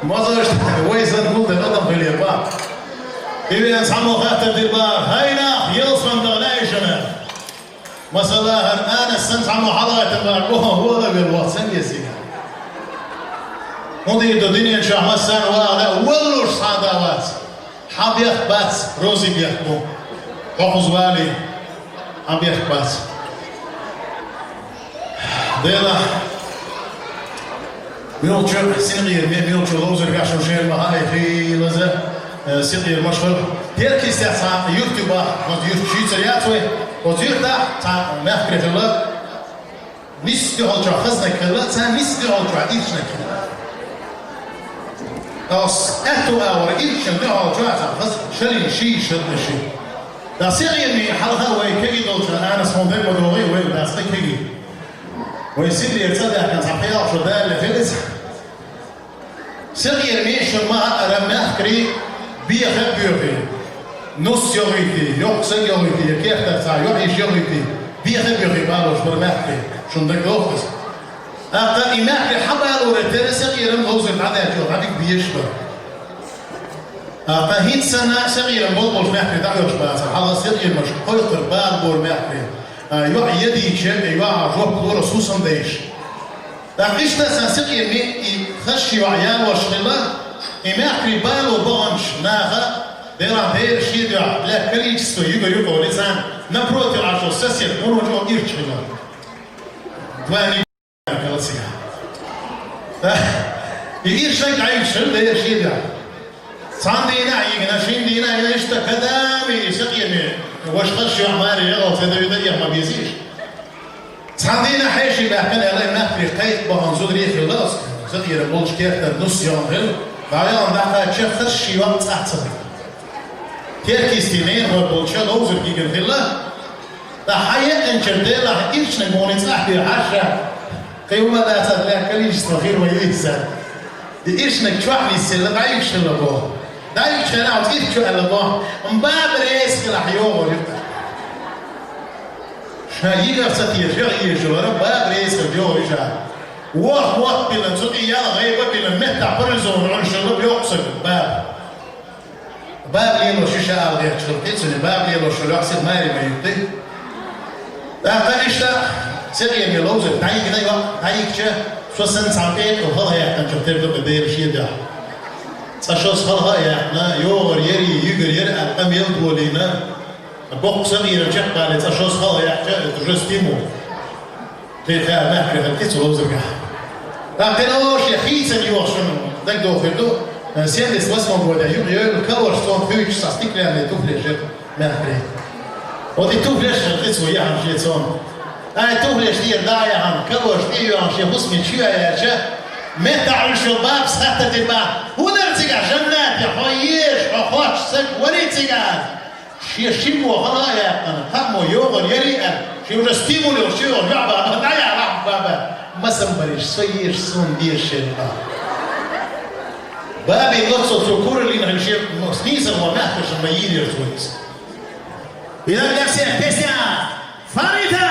مازوش ويزن قلت الأدم في اليابان إذا سمو خاطر ديبار هينا يلصم دغنايشنا مثلا أنا سمو حلقة البار هو ده بالواتساب يسير مودي الدنيا إن شاء الله سنة ولا ولوش صادوات حاب يخبط روزي بيحكم حفظ والي حاب يخبط ديلا ميوتشو سينغير ميوتشو لوزر كاشو شير مهاي في لزا سيغير مشغل تيركي سيحسا يوتيوبا شيترياتوي وزيرتا تا مخكرة الله نيستي هالجا خزنك الله تا نيستي هالجا عديشنك أص أتو أور إيشن ده هالجا تا خزن شري شي شرنا شي دا سيغير مي حلقة وي كي دوتا أنا سمونتين مدروغي وي دا سيغير ويصير يرتدع كان صحيح شو ده اللي فلس سيغير ميشن ما رمى أخري بيخب بيوتي نص يوغيتي يوكسن يوغيتي كيف ترتاع يوحيش يوغيتي بيخب بيوتي بالوش برمى أخري شو ندك دوخس أقل إماكي حبا الورتين سيغير مغوزن عدا يجوغ عدك بيشبه أقل هيت سنة سيغير مغوزن مخري دعوش باسا حالا سيغير مش قلقر بالبور مخري يوع يدي شيء يوع جوب دور سوسن ديش. لكن تسانسقي مي خشي وعيان وشغلة إما قريبان وبانش ناخا ديرا دير شيء ده لا كريج سو يجو لسان نبروت العشرة سير كونو جو يرشغلة. دواني كلاسيا. يجي شيء عايش ده شيء ده. صاندينا يجينا شين دينا يشتا كدامي سقي مي واش خش عماري يغلط هذا يدري ما بيزيش صاندينا حيشي بحكي على ما في قيد بهنزود ريخ اللاس زغير بولش كيرتر نص يوم غير بعدين دخل شيخ خشي وقت احسن كيركيستينين هو بولش لوزر كيجن هلا دا حياة انشرديلا ايش نموني صاحبي عشرة قيومة لا تدلع كليش صغير ويسا دي ايش نكشوحني السلة دايش اللبوه دايش انا وتيت شو اللبوه مباب ريس كلا حيوه جدا شايقة ستير شايقة شلورة باب ريس كلا جدا وقت بلا تسوقي يلا غيبة بلا متع برزون عن شلوب يقصد باب ليلو شيشة أغير شلوب كيتسني باب ليلو شلوب حسيت ماري ما يبطي لكن إشتا سيغي ميلوزر دايك دايوا دايك شا شو سن سامبيت وهذا يحتاج تبدأ بدير شيء ده ساشوس هذا يحنا يوغر يري يجر يري أقام يلقولينا بوق صغير جت قالت ساشوس هذا يحتاج تجستيمو تيجي ما أكره الكيس ولوزر كه لكن أوش يخيسن يوشون ذاك دوخلو سيندس واسمه بودا يقول كور صون فيش ساستيك لأن توفلش ما أكره ودي توفلش الكيس وياه عن شيء صون توفلش دير دايا عن كور دير عن شيء بسمي شو يا شيء متى عن شباب سخطة الباب هو نرتجع جنات يا خويش أخوش سك وريتجع شيء مو خلايا أنا كمو يوغل يريئة شيء رستيمولي وشيء لعبة أنا دايا رح بابا ما سنبريش سيش سون دير شيء بابي نقصد تذكر اللي نحشي سنيسا ومحكش الميين يرتويس إذا نفسي كريستيان فاريتا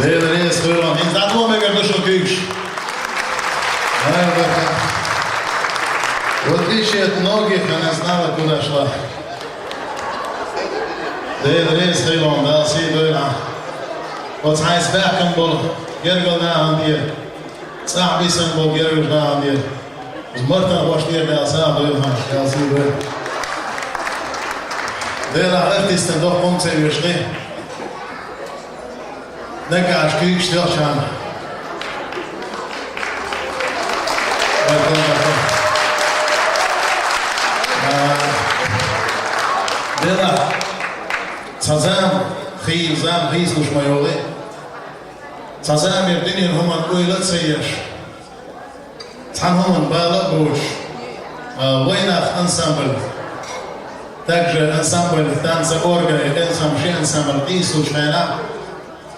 Değerli Sığırman, insan olmaya gördüğün köyüş. В отличие от многих, она знала, куда шла. Değerli Sığırman, da Sığırman. Wat hij is bakken bol, gergel na aan die. Sabi sen bol gergel na aan die. Zmarta was neer bij sabi man, ja Sığırman. Değerli artisten doch komt ze weer schreeuwen. Ne kaç köyüş stilstaan. Dela, Tazam, Zam, Rizlush Mayole. Tazam Yerdinian Human Oilat Sayesh. Tanhuman Bala Bush. Wainach Ensemble. Также ансамбль танца органа и ансамбль Rizlush Mayna.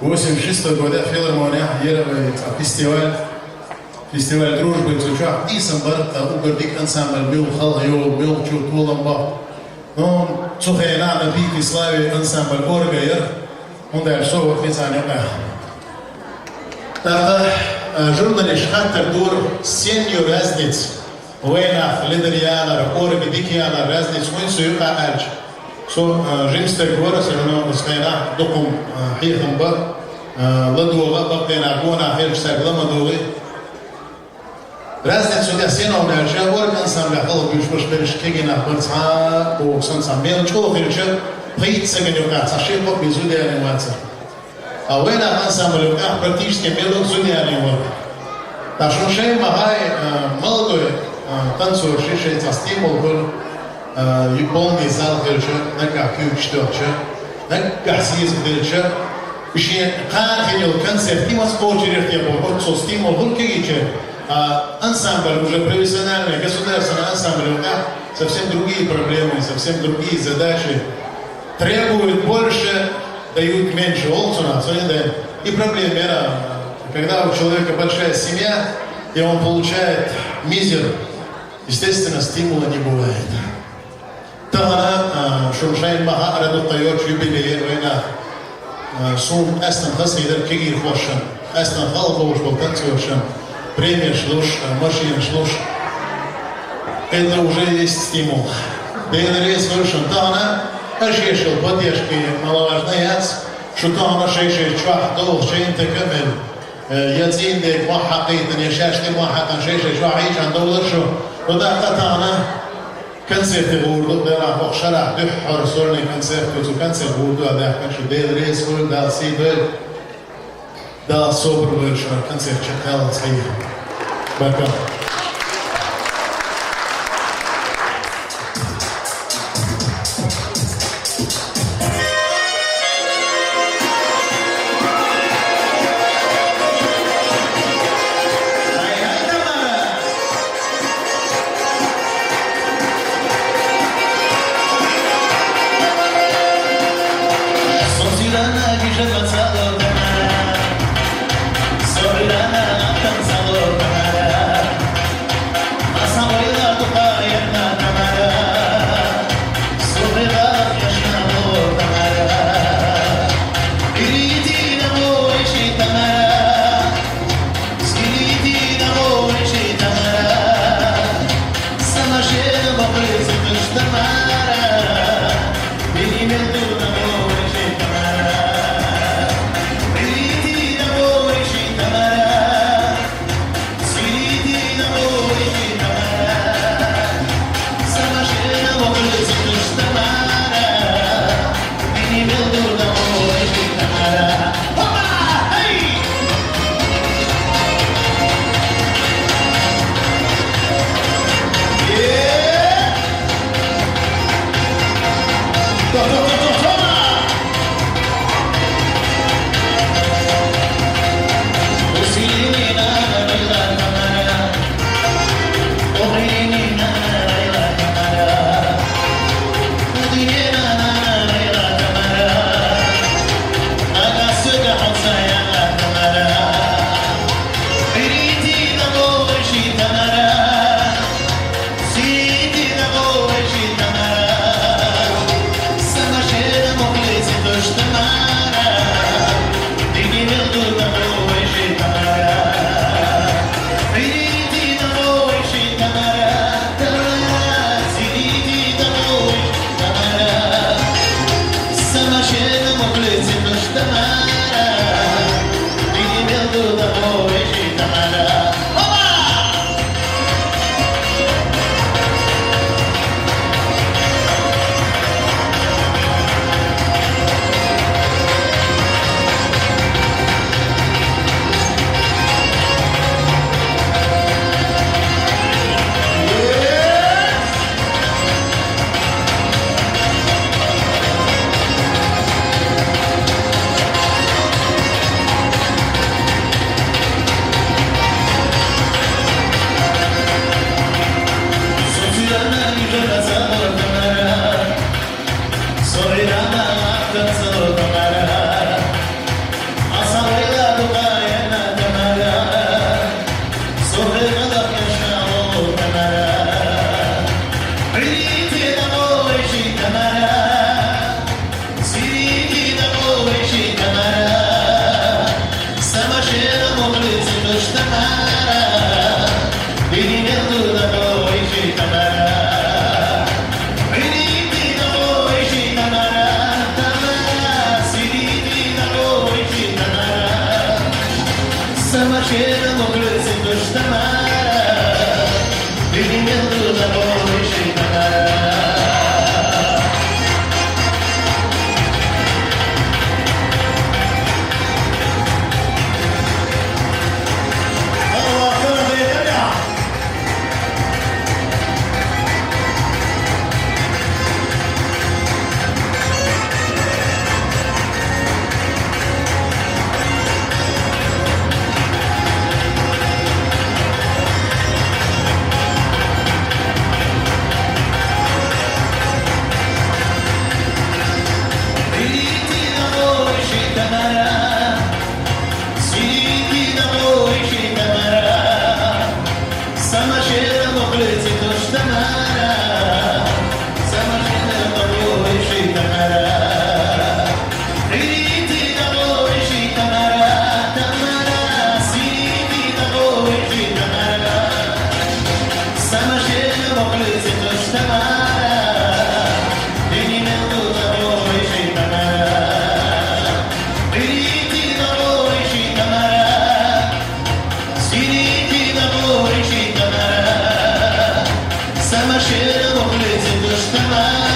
86 года филармония делает фестиваль дружбы изучал Дисамбр, угодик ансамбль был халайо, был чутуламба. Но цухайна на пике славе ансамбль Оргайер, он дальше в официальном. Так, журналист Хаттер Дур сенью разниц, война лидериана, Орги Дикиана разниц, мы суюка альч. So, жинстер гора се равно скайна докум хихамба ладуга бактена гона хелштаг ламадуги. Разницу для сена у нас же орган сам для халу бюшбаш перешкегина бацха о санса мелчо хелча прийти генюка сашепо безудия анимация. А война ансамбль практически мелок зудия анимация. Так что шей махай молодой танцор шишей стимул был يبوني زال غيرشة نكع كيوشتوشة نكع سيز غيرشة بشي قان خيل концерт не возможно рефтебо со стимул hulкигиче ансамбль уже профессиональный государственный ансамбль у них совсем другие проблемы совсем другие задачи требуют больше дают меньше олцуна и проблема когда у человека большая семья и он получает мизер естественно стимула не бывает. Тана шуршайн маха араду тайор юбилей война сум эстан хасидер кигир хошан эстан халбош болтанцошан премия шлуш машин шлуш это уже есть стимул. Дейнерей совершен тана ашешел поддержки маловажный яц что тана шейшей чвах дол шейнте камель ятин дек махакит не шашти махакан шейшей чвах ичан доллар шо وده قطعنا كنسرت بوردو ده راح شرح دحر صورني كنسرت وزو كنسر بوردو ده كانش ده ريس بول ده سيبل ده صبر بول شو كنسرت شكل صحيح بكا Sama cheira, morrer, sem gostar.